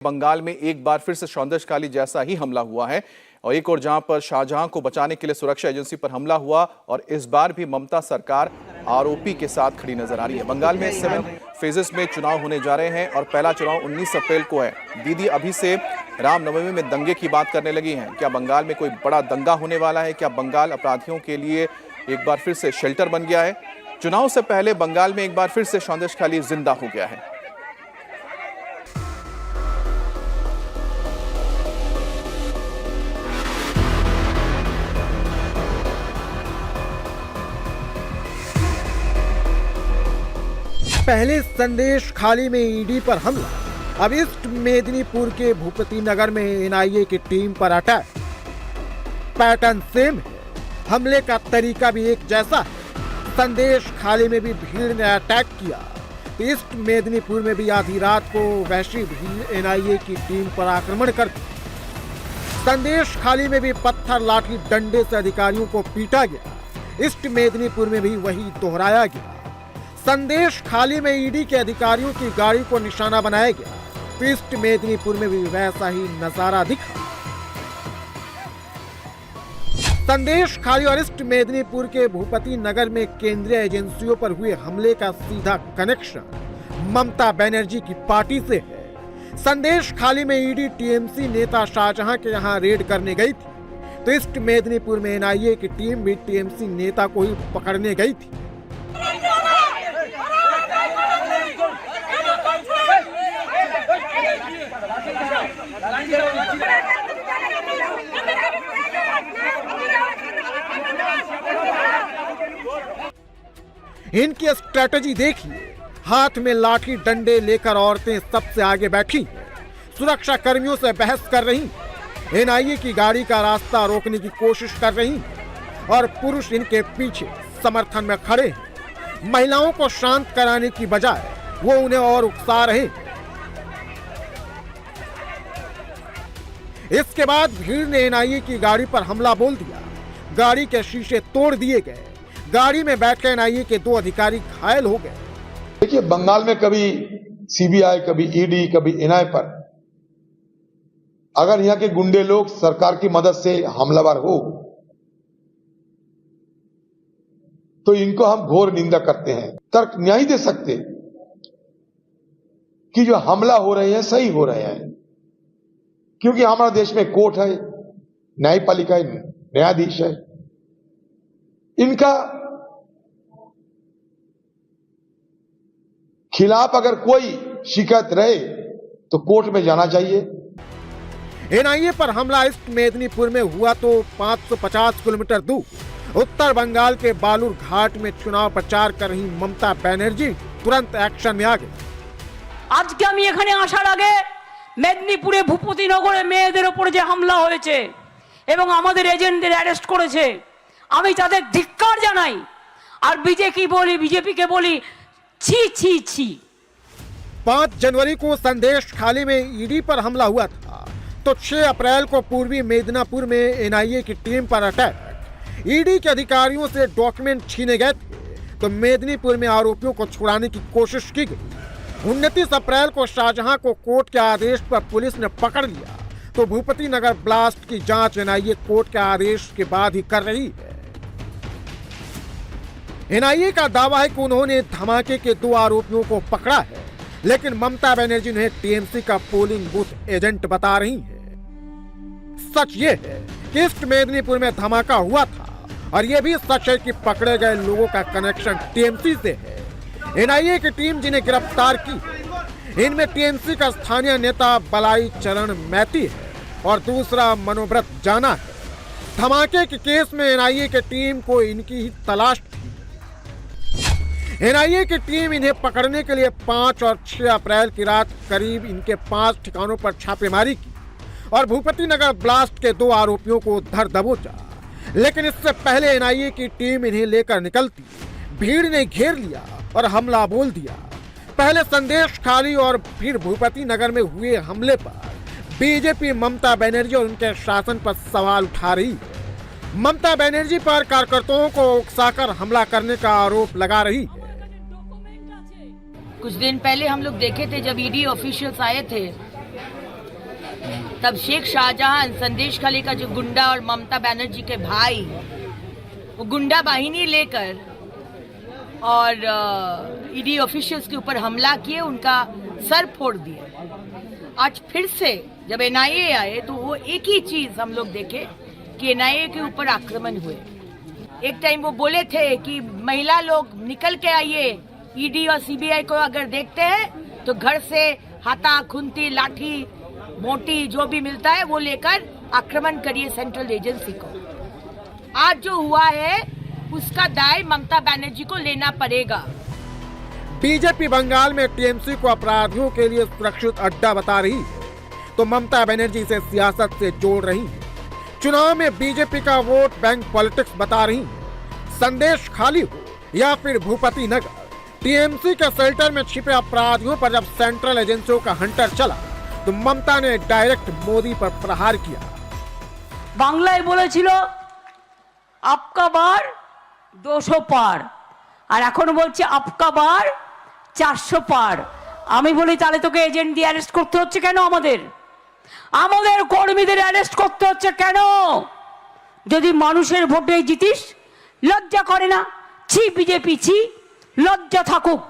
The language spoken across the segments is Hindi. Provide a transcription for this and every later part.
बंगाल में एक बार फिर से सौंदर्यकाली जैसा ही हमला हुआ है और एक और जहां पर शाहजहां को बचाने के लिए सुरक्षा एजेंसी पर हमला हुआ और इस बार भी ममता सरकार आरोपी के साथ खड़ी नजर आ रही है। बंगाल में 7 फेजेस में चुनाव होने जा रहे हैं और पहला चुनाव 19 अप्रैल को है। दीदी अभी से रामनवमी में दंगे की बात करने लगी हैं। क्या बंगाल में कोई बड़ा दंगा होने वाला है? क्या बंगाल अपराधियों के लिए एक बार फिर से शेल्टर बन गया है? चुनाव से पहले बंगाल में एक बार फिर से सौंदर्यकाली जिंदा हो गया है। पहले संदेश खाली में ईडी पर हमला, अब ईस्ट मेदिनीपुर के भूपति नगर में एनआईए की टीम पर अटैक। पैटर्न सेम है, हमले का तरीका भी एक जैसा है। संदेश खाली में भी भीड़ ने अटैक किया, ईस्ट मेदिनीपुर में भी आधी रात को वैसी भीड़ एनआईए की टीम पर आक्रमण कर दी। संदेश खाली में भी पत्थर लाठी डंडे से अधिकारियों को पीटा गया, ईस्ट मेदिनीपुर में भी वही दोहराया गया। संदेश खाली में ईडी के अधिकारियों की गाड़ी को निशाना बनाया गया, तो ईस्ट मेदिनीपुर में भी वैसा ही नजारा दिखा। संदेश खाली और ईस्ट मेदिनीपुर के भूपति नगर में केंद्रीय एजेंसियों पर हुए हमले का सीधा कनेक्शन ममता बनर्जी की पार्टी से है। संदेश खाली में ईडी टीएमसी नेता शाहजहां के यहां रेड करने गई थी, तो ईस्ट मेदिनीपुर में एनआईए की टीम भी टीएमसी नेता को ही पकड़ने गई थी। इनकी स्ट्रेटजी देखिए, हाथ में लाठी डंडे लेकर औरतें सबसे आगे बैठी, सुरक्षा कर्मियों से बहस कर रही, एनआईए की गाड़ी का रास्ता रोकने की कोशिश कर रही और पुरुष इनके पीछे समर्थन में खड़े हैं। महिलाओं को शांत कराने की बजाय वो उन्हें और उकसा रहे। इसके बाद भीड़ ने एनआईए की गाड़ी पर हमला बोल दिया, गाड़ी के शीशे तोड़ दिए गए, गाड़ी में बैठे एनआईए के 2 अधिकारी घायल हो गए। देखिए, बंगाल में कभी सीबीआई, कभी ईडी, कभी एनआई पर अगर यहां के गुंडे लोग सरकार की मदद से हमलावर हो तो इनको हम घोर निंदा करते हैं। तर्क नहीं दे सकते कि जो हमला हो रहे हैं सही हो रहे हैं, क्योंकि हमारे देश में कोर्ट है, न्यायपालिका है, न्यायाधीश है। इनका खिलाफ अगर कोई शिकायत रहे तो कोर्ट में जाना चाहिए। एनआईए पर हमला ईस्ट मेदिनीपुर में हुआ तो 550 किलोमीटर दूर उत्तर बंगाल के बालूर घाट में चुनाव प्रचार कर रही ममता बनर्जी तुरंत एक्शन में आ गई। আজকে আমি এখানে আসার আগে মেদিনীপুরে ভূপতিনগরে মেয়েদের উপর যে হামলা হয়েছে এবং আমাদের এজেন্টদের অ্যারেস্ট করেছে, আমি তাদের ধিক্কার জানাই আর बीजेपी के बोली छी छी छी। 5 जनवरी को संदेश खाली में ईडी पर हमला हुआ था, तो 6 अप्रैल को पूर्वी मेदिनीपुर में एनआईए की टीम पर अटैक। ईडी के अधिकारियों से डॉक्यूमेंट छीने गए थे, तो मेदिनीपुर में आरोपियों को छुड़ाने की कोशिश की गई। 29 अप्रैल को शाहजहां को कोर्ट के आदेश पर पुलिस ने पकड़ लिया, तो भूपति नगर ब्लास्ट की जांच एनआईए कोर्ट के आदेश के बाद ही कर रही है। एनआईए का दावा है कि उन्होंने धमाके के 2 आरोपियों को पकड़ा है, लेकिन ममता बनर्जी ने टीएमसी का पोलिंग बूथ एजेंट बता रही है। सच ये है कि ईस्ट मेदिनीपुर में धमाका हुआ था और ये भी सच है कि पकड़े गए लोगों का कनेक्शन टीएमसी से है। एनआईए की टीम जिन्हें गिरफ्तार की, इनमें टीएमसी का स्थानीय नेता बलाई चरण मैती है और दूसरा मनोव्रत जाना है। धमाके के केस में एनआईए की टीम को इनकी ही तलाश थी। एनआईए की टीम इन्हें पकड़ने के लिए 5 और 6 अप्रैल की रात करीब इनके 5 ठिकानों पर छापेमारी की और भूपति नगर ब्लास्ट के 2 आरोपियों को धर दबोचा। लेकिन इससे पहले एनआईए की टीम इन्हें लेकर निकलती, भीड़ ने घेर लिया और हमला बोल दिया। पहले संदेश खाली और फिर भूपति नगर में हुए हमले पर बीजेपी ममता बनर्जी और उनके शासन पर सवाल उठा रही है। ममता बनर्जी पर कार्यकर्ताओं को उकसाकर हमला करने का आरोप लगा रही है। कुछ दिन पहले हम लोग देखे थे जब ईडी ऑफिशियल्स आए थे तब शेख शाहजहां संदेश खाली का जो गुंडा और ममता बनर्जी के भाई वो गुंडा बाहिनी लेकर और ईडी ऑफिशियल्स के ऊपर हमला किए, उनका सर फोड़ दिया। आज फिर से जब एनआईए आए तो वो एक ही चीज हम लोग देखे कि एनआईए के ऊपर आक्रमण हुए। एक टाइम वो बोले थे कि महिला लोग निकल के आइए, ईडी और सीबीआई को अगर देखते हैं तो घर से हाथा, खुंती, लाठी, मोटी जो भी मिलता है वो लेकर आक्रमण करिए सेंट्रल एजेंसी को। आज जो हुआ है उसका दाय ममता बनर्जी को लेना पड़ेगा। बीजेपी बंगाल में टीएमसी को अपराधियों के लिए सुरक्षित अड्डा बता रही है तो ममता बनर्जी से सियासत से जोड़ रही है। चुनाव में बीजेपी का वोट बैंक पॉलिटिक्स बता रही है। संदेश खाली हो या फिर भूपति नगर, टीएमसी के शेल्टर में छिपे अपराधियों पर जब सेंट्रल एजेंसियों का हंटर चला तो ममता ने डायरेक्ट मोदी पर प्रहार किया। বাংলায় বলেছিল আপকা বার 200 পার, আর এখন বলছে আপকা বার 400 পার। আমি বলি তাহলে তোকে এজেন্ট দিয়ে অ্যারেস্ট করতে হচ্ছে কেন? আমাদের কর্মীদের অ্যারেস্ট করতে হচ্ছে কেন? যদি মানুষের ভোটে জিতিস, লজ্জা করে না? ছি বিজেপি, ছি, লজ্জা থাকুক।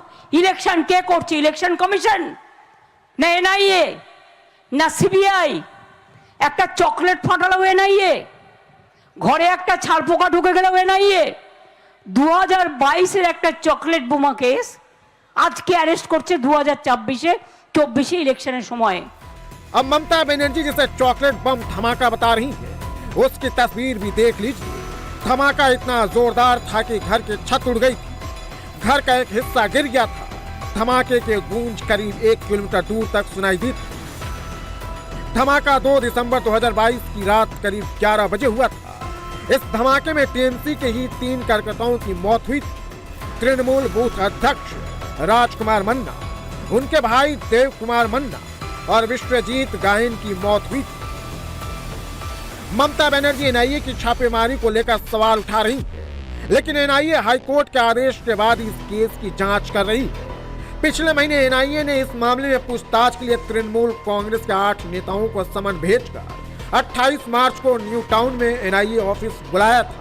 ইলেকশন কে করছে? ইলেকশন কমিশন না এনআইএ না সিবিআই? একটা চকলেট ফাটালো এনআইএ, ঘরে একটা ছাল পোকা ঢুকে গেল এনআইএ। 2022-এর একটা চকলেট বোমা কেস আজকে অ্যারেস্ট করছে 2024-এ 24 ইলেকশনের সময়। अब ममता बनर्जी जिसे चॉकलेट बम धमाका बता रही है, उसकी तस्वीर भी देख लीजिए। धमाका इतना जोरदार था कि घर की छत उड़ गई थी, घर का एक हिस्सा गिर गया था। धमाके के गूंज करीब 1 किलोमीटर दूर तक सुनाई दी थी। धमाका 2 दिसंबर 2022 की रात करीब 11 बजे हुआ था। इस धमाके में टीएमसी के ही 3 कार्यकर्ताओं की मौत हुई थी। तृणमूल बूथ अध्यक्ष राजकुमार मन्ना, उनके भाई देव कुमार मन्ना और विश्वजीत गायन की मौत हुई थी। ममता बनर्जी एनआईए की छापेमारी को लेकर सवाल उठा रही है, लेकिन एनआईए हाईकोर्ट के आदेश के बाद इस केस की जांच कर रही है। पिछले महीने एनआईए ने इस मामले में पूछताछ के लिए तृणमूल कांग्रेस के 8 नेताओं को समन भेजकर 28 मार्च को न्यू टाउन में एनआईए ऑफिस बुलाया था।